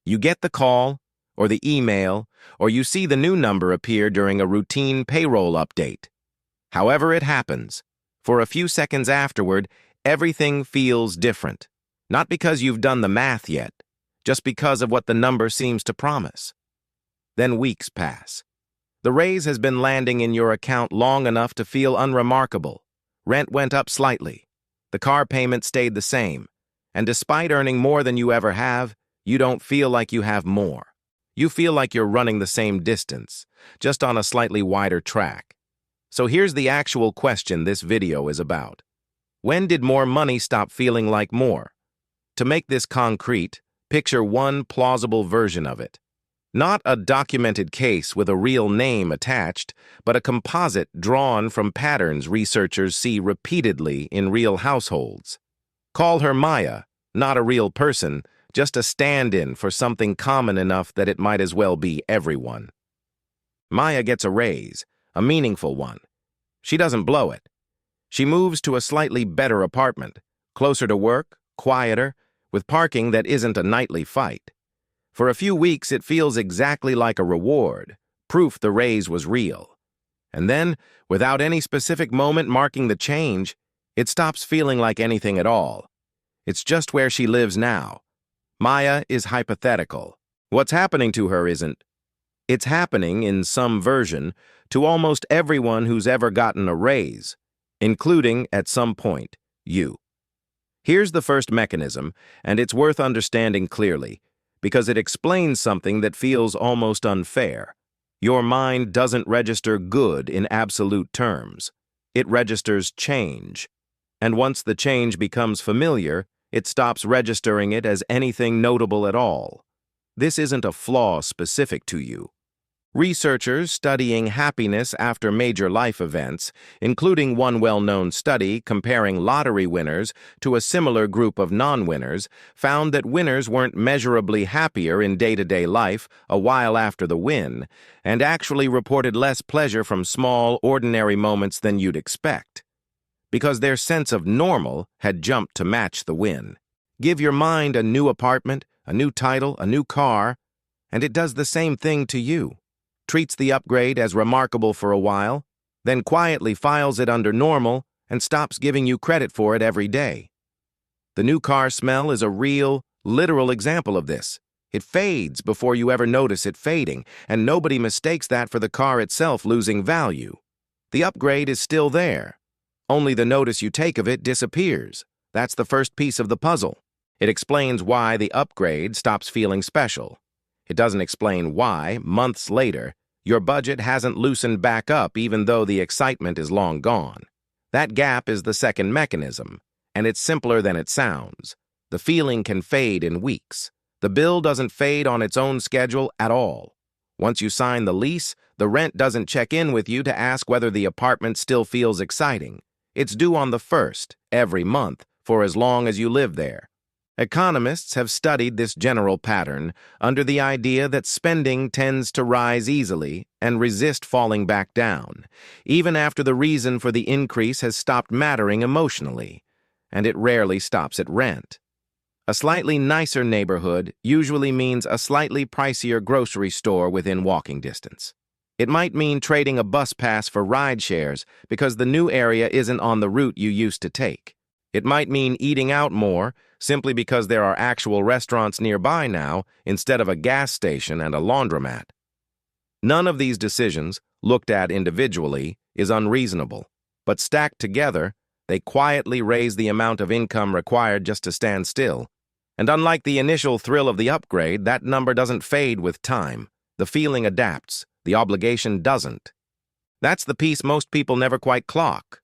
You get the call, or the email, or you see the new number appear during a routine payroll update. However it happens, for a few seconds afterward, everything feels different. Not because you've done the math yet, just because of what the number seems to promise. Then weeks pass. The raise has been landing in your account long enough to feel unremarkable. Rent went up slightly. The car payment stayed the same. And despite earning more than you ever have, you don't feel like you have more. You feel like you're running the same distance, just on a slightly wider track. So here's the actual question this video is about. When did more money stop feeling like more? To make this concrete, picture one plausible version of it. Not a documented case with a real name attached, but a composite drawn from patterns researchers see repeatedly in real households. Call her Maya, not a real person, just a stand-in for something common enough that it might as well be everyone. Maya gets a raise, a meaningful one. She doesn't blow it. She moves to a slightly better apartment, closer to work, quieter, with parking that isn't a nightly fight. For a few weeks, it feels exactly like a reward, proof the raise was real. And then, without any specific moment marking the change, it stops feeling like anything at all. It's just where she lives now. Maya is hypothetical. What's happening to her isn't. It's happening, in some version, to almost everyone who's ever gotten a raise, including, at some point, you. Here's the first mechanism, and it's worth understanding clearly, because it explains something that feels almost unfair. Your mind doesn't register good in absolute terms. It registers change. And once the change becomes familiar, it stops registering it as anything notable at all. This isn't a flaw specific to you. Researchers studying happiness after major life events, including one well-known study comparing lottery winners to a similar group of non-winners, found that winners weren't measurably happier in day-to-day life a while after the win, and actually reported less pleasure from small, ordinary moments than you'd expect, because their sense of normal had jumped to match the win. Give your mind a new apartment, a new title, a new car, and it does the same thing to you. Treats the upgrade as remarkable for a while, then quietly files it under normal and stops giving you credit for it every day. The new car smell is a real, literal example of this. It fades before you ever notice it fading, and nobody mistakes that for the car itself losing value. The upgrade is still there. Only the notice you take of it disappears. That's the first piece of the puzzle. It explains why the upgrade stops feeling special. It doesn't explain why, months later, your budget hasn't loosened back up even though the excitement is long gone. That gap is the second mechanism, and it's simpler than it sounds. The feeling can fade in weeks. The bill doesn't fade on its own schedule at all. Once you sign the lease, the rent doesn't check in with you to ask whether the apartment still feels exciting. It's due on the 1st, every month, for as long as you live there. Economists have studied this general pattern under the idea that spending tends to rise easily and resist falling back down, even after the reason for the increase has stopped mattering emotionally, and it rarely stops at rent. A slightly nicer neighborhood usually means a slightly pricier grocery store within walking distance. It might mean trading a bus pass for ride shares because the new area isn't on the route you used to take. It might mean eating out more simply because there are actual restaurants nearby now instead of a gas station and a laundromat. None of these decisions, looked at individually, is unreasonable, but stacked together, they quietly raise the amount of income required just to stand still. And unlike the initial thrill of the upgrade, that number doesn't fade with time. The feeling adapts, the obligation doesn't. That's the piece most people never quite clock.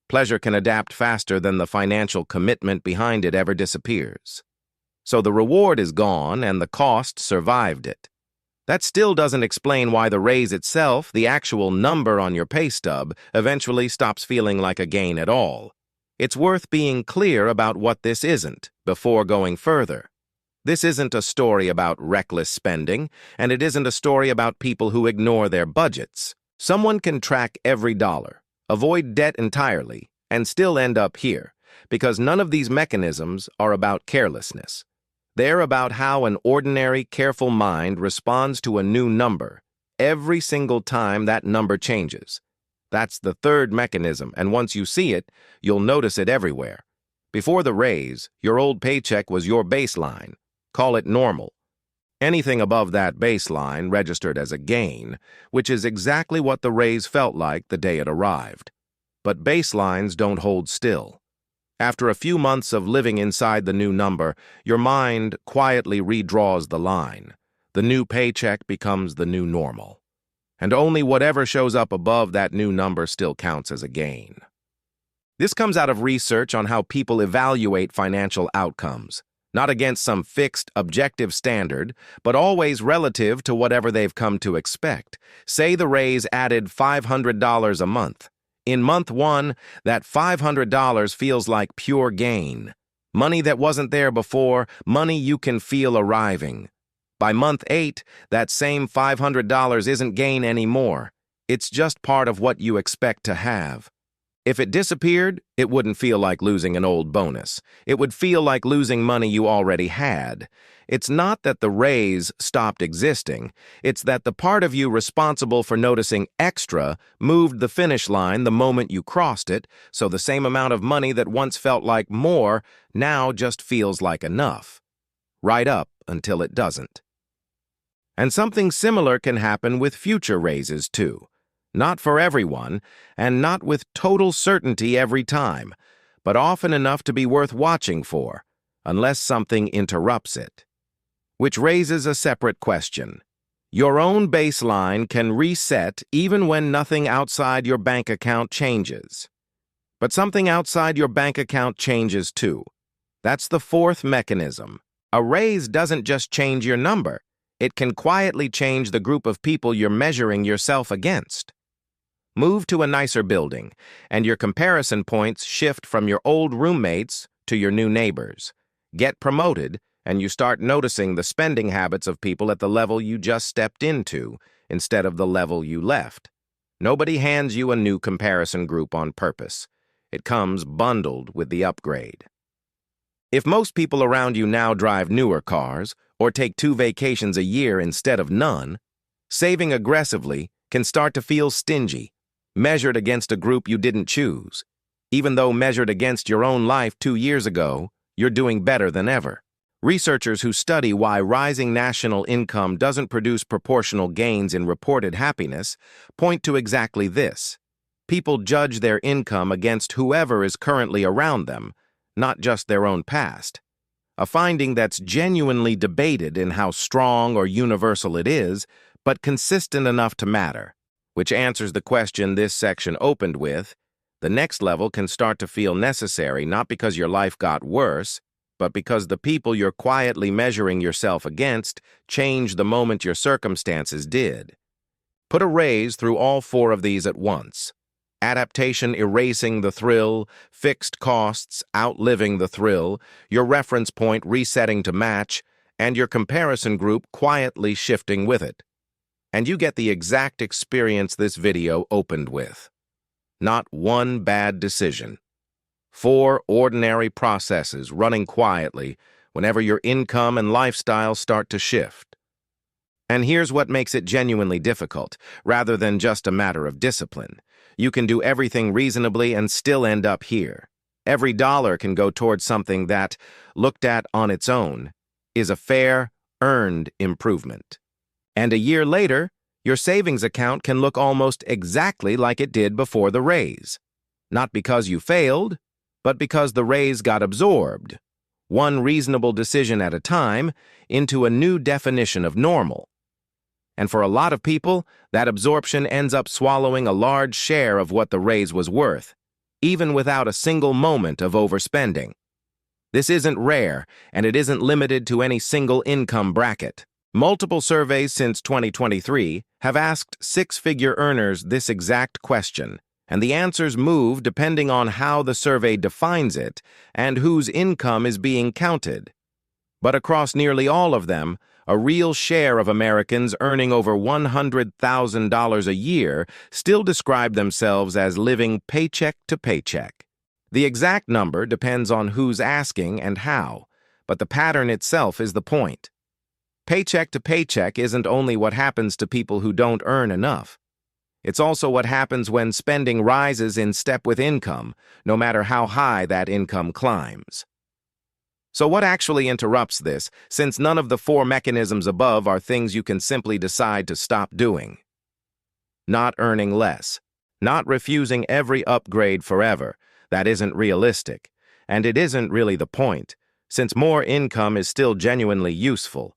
Pleasure can adapt faster than the financial commitment behind it ever disappears. So the reward is gone and the cost survived it. That still doesn't explain why the raise itself, the actual number on your pay stub, eventually stops feeling like a gain at all. It's worth being clear about what this isn't before going further. This isn't a story about reckless spending, and it isn't a story about people who ignore their budgets. Someone can track every dollar, avoid debt entirely, and still end up here, because none of these mechanisms are about carelessness. They're about how an ordinary, careful mind responds to a new number every single time that number changes. That's the third mechanism, and once you see it, you'll notice it everywhere. Before the raise, your old paycheck was your baseline. Call it normal. Anything above that baseline registered as a gain, which is exactly what the raise felt like the day it arrived. But baselines don't hold still. After a few months of living inside the new number, your mind quietly redraws the line. The new paycheck becomes the new normal. And only whatever shows up above that new number still counts as a gain. This comes out of research on how people evaluate financial outcomes, not against some fixed, objective standard, but always relative to whatever they've come to expect. Say the raise added $500 a month. In month 1, that $500 feels like pure gain. Money that wasn't there before, money you can feel arriving. By month 8, that same $500 isn't gain anymore. It's just part of what you expect to have. If it disappeared, it wouldn't feel like losing an old bonus. It would feel like losing money you already had. It's not that the raise stopped existing. It's that the part of you responsible for noticing extra moved the finish line the moment you crossed it, so the same amount of money that once felt like more now just feels like enough. Right up until it doesn't. And something similar can happen with future raises, too. Not for everyone, and not with total certainty every time, but often enough to be worth watching for, unless something interrupts it. Which raises a separate question. Your own baseline can reset even when nothing outside your bank account changes. But something outside your bank account changes too. That's the fourth mechanism. A raise doesn't just change your number. It can quietly change the group of people you're measuring yourself against. Move to a nicer building, and your comparison points shift from your old roommates to your new neighbors. Get promoted, and you start noticing the spending habits of people at the level you just stepped into instead of the level you left. Nobody hands you a new comparison group on purpose. It comes bundled with the upgrade. If most people around you now drive newer cars or take 2 vacations a year instead of none, saving aggressively can start to feel stingy, measured against a group you didn't choose. Even though measured against your own life 2 years ago, you're doing better than ever. Researchers who study why rising national income doesn't produce proportional gains in reported happiness point to exactly this. People judge their income against whoever is currently around them, not just their own past. A finding that's genuinely debated in how strong or universal it is, but consistent enough to matter. Which answers the question this section opened with. The next level can start to feel necessary not because your life got worse, but because the people you're quietly measuring yourself against changed the moment your circumstances did. Put a raise through all 4 of these at once. Adaptation erasing the thrill, fixed costs outliving the thrill, your reference point resetting to match, and your comparison group quietly shifting with it. And you get the exact experience this video opened with. Not one bad decision. 4 ordinary processes running quietly whenever your income and lifestyle start to shift. And here's what makes it genuinely difficult, rather than just a matter of discipline. You can do everything reasonably and still end up here. Every dollar can go towards something that, looked at on its own, is a fair, earned improvement. And a year later, your savings account can look almost exactly like it did before the raise. Not because you failed, but because the raise got absorbed, one reasonable decision at a time, into a new definition of normal. And for a lot of people, that absorption ends up swallowing a large share of what the raise was worth, even without a single moment of overspending. This isn't rare, and it isn't limited to any single income bracket. Multiple surveys since 2023 have asked 6-figure earners this exact question, and the answers move depending on how the survey defines it and whose income is being counted. But across nearly all of them, a real share of Americans earning over $100,000 a year still describe themselves as living paycheck to paycheck. The exact number depends on who's asking and how, but the pattern itself is the point. Paycheck to paycheck isn't only what happens to people who don't earn enough. It's also what happens when spending rises in step with income, no matter how high that income climbs. So what actually interrupts this, since none of the four mechanisms above are things you can simply decide to stop doing? Not earning less. Not refusing every upgrade forever. That isn't realistic. And it isn't really the point, since more income is still genuinely useful.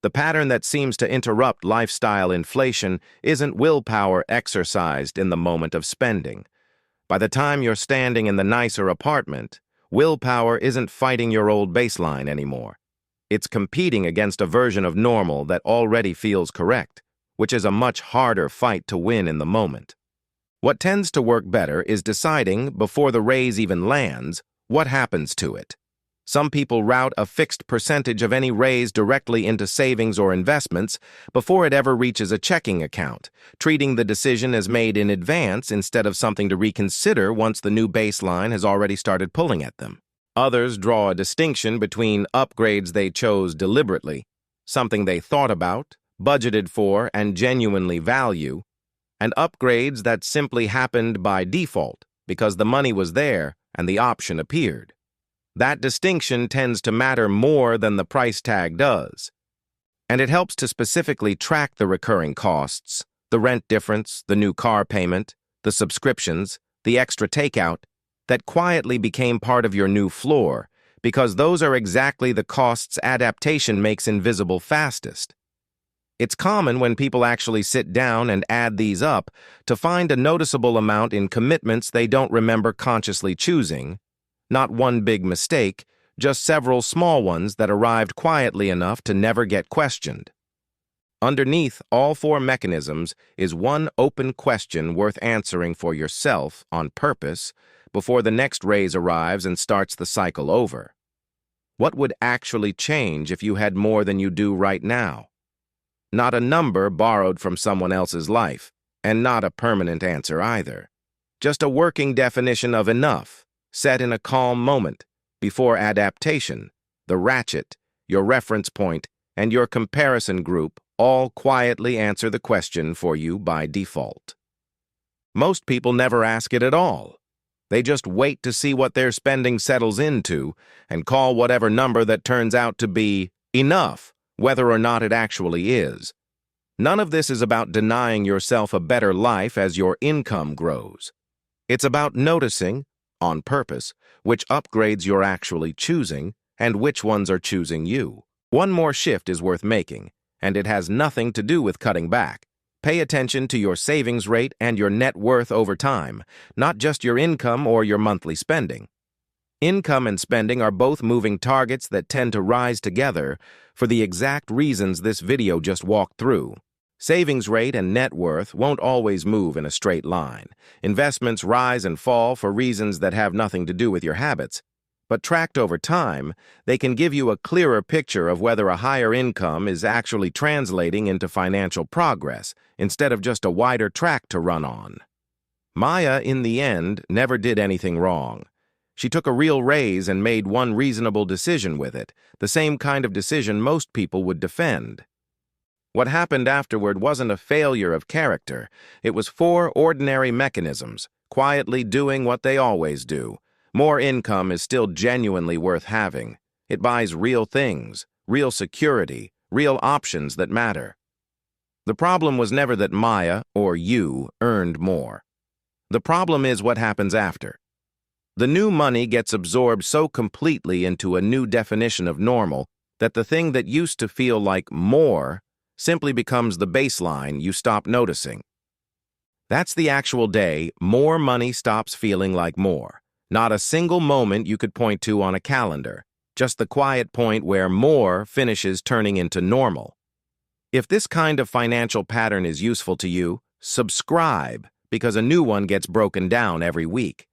The pattern that seems to interrupt lifestyle inflation isn't willpower exercised in the moment of spending. By the time you're standing in the nicer apartment, willpower isn't fighting your old baseline anymore. It's competing against a version of normal that already feels correct, which is a much harder fight to win in the moment. What tends to work better is deciding, before the raise even lands, what happens to it. Some people route a fixed percentage of any raise directly into savings or investments before it ever reaches a checking account, treating the decision as made in advance instead of something to reconsider once the new baseline has already started pulling at them. Others draw a distinction between upgrades they chose deliberately, something they thought about, budgeted for, and genuinely value, and upgrades that simply happened by default because the money was there and the option appeared. That distinction tends to matter more than the price tag does. And it helps to specifically track the recurring costs, the rent difference, the new car payment, the subscriptions, the extra takeout, that quietly became part of your new floor, because those are exactly the costs adaptation makes invisible fastest. It's common when people actually sit down and add these up to find a noticeable amount in commitments they don't remember consciously choosing. Not one big mistake, just several small ones that arrived quietly enough to never get questioned. Underneath all four mechanisms is one open question worth answering for yourself on purpose before the next raise arrives and starts the cycle over. What would actually change if you had more than you do right now? Not a number borrowed from someone else's life, and not a permanent answer either. Just a working definition of enough, set in a calm moment, before adaptation, the ratchet, your reference point, and your comparison group all quietly answer the question for you by default. Most people never ask it at all. They just wait to see what their spending settles into and call whatever number that turns out to be enough, whether or not it actually is. None of this is about denying yourself a better life as your income grows. It's about noticing, on purpose, which upgrades you're actually choosing and which ones are choosing you. One more shift is worth making, and it has nothing to do with cutting back. Pay attention to your savings rate and your net worth over time, not just your income or your monthly spending. Income and spending are both moving targets that tend to rise together for the exact reasons this video just walked through. Savings rate and net worth won't always move in a straight line. Investments rise and fall for reasons that have nothing to do with your habits. But tracked over time, they can give you a clearer picture of whether a higher income is actually translating into financial progress, instead of just a wider track to run on. Maya, in the end, never did anything wrong. She took a real raise and made one reasonable decision with it, the same kind of decision most people would defend. What happened afterward wasn't a failure of character. It was four ordinary mechanisms, quietly doing what they always do. More income is still genuinely worth having. It buys real things, real security, real options that matter. The problem was never that Maya, or you, earned more. The problem is what happens after. The new money gets absorbed so completely into a new definition of normal that the thing that used to feel like more simply becomes the baseline you stop noticing. That's the actual day more money stops feeling like more. Not a single moment you could point to on a calendar, just the quiet point where more finishes turning into normal. If this kind of financial pattern is useful to you, subscribe, because a new one gets broken down every week.